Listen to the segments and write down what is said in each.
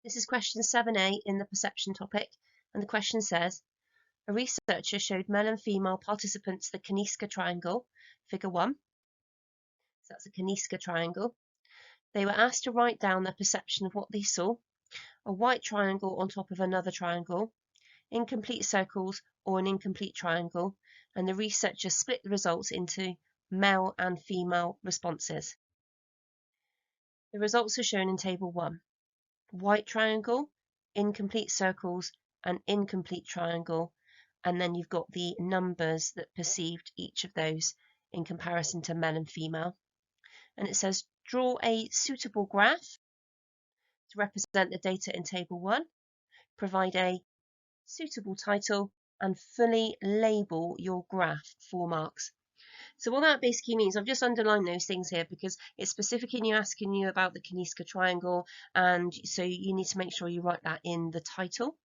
This is question 7a in the perception topic, and the question says, a researcher showed male and female participants the Kaniska triangle, figure 1. So that's a Kaniska triangle. They were asked to write down their perception of what they saw, a white triangle on top of another triangle, incomplete circles or an incomplete triangle, and the researcher split the results into male and female responses. The results are shown in table 1. White triangle, incomplete circles, and incomplete triangle, and then you've got the numbers that perceived each of those in comparison to male and female. And it says draw a suitable graph to represent the data in table 1, provide a suitable title, and fully label your graph, 4 marks. So what that basically means, I've just underlined those things here because it's specifically asking you about the Kaniska triangle, and so you need to make sure you write that in the title.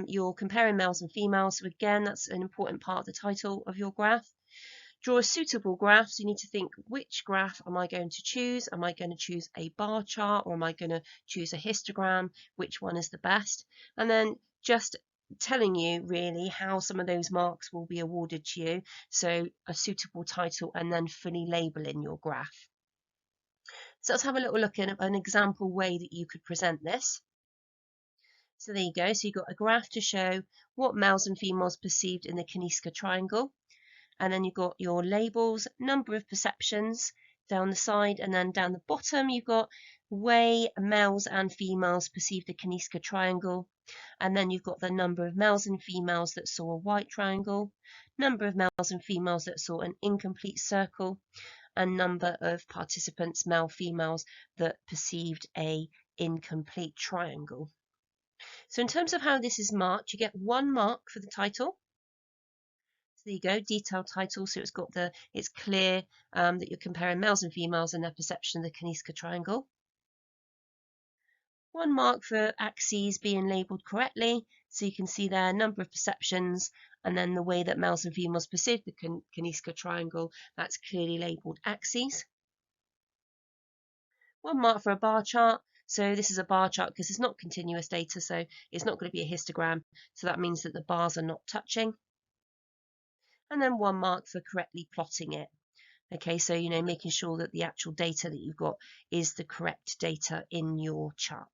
You're comparing males and females, so again, that's an important part of the title of your graph. Draw a suitable graph, so you need to think, which graph am I going to choose? Am I going to choose a bar chart, or am I going to choose a histogram? Which one is the best? And then just telling you really how some of those marks will be awarded to you, so a suitable title and then fully labeling your graph. So let's have a little look at an example way that you could present this. So there you go, so you've got a graph to show what males and females perceived in the Kaniska triangle, and then you've got your labels, number of perceptions down the side, and then down the bottom you've got way males and females perceived the Kaniska triangle, and then you've got the number of males and females that saw a white triangle, number of males and females that saw an incomplete circle, and number of participants, male, females, that perceived a incomplete triangle. So in terms of how this is marked, you get 1 mark for the title. So there you go, detailed title, so it's clear that you're comparing males and females and their perception of the Kaniska triangle. 1 mark for axes being labelled correctly, so you can see their number of perceptions, and then the way that males and females perceive the Kaniska triangle, that's clearly labelled axes. 1 mark for a bar chart, so this is a bar chart because it's not continuous data, so it's not going to be a histogram, so that means that the bars are not touching. And then 1 mark for correctly plotting it. Okay, so making sure that the actual data that you've got is the correct data in your chart.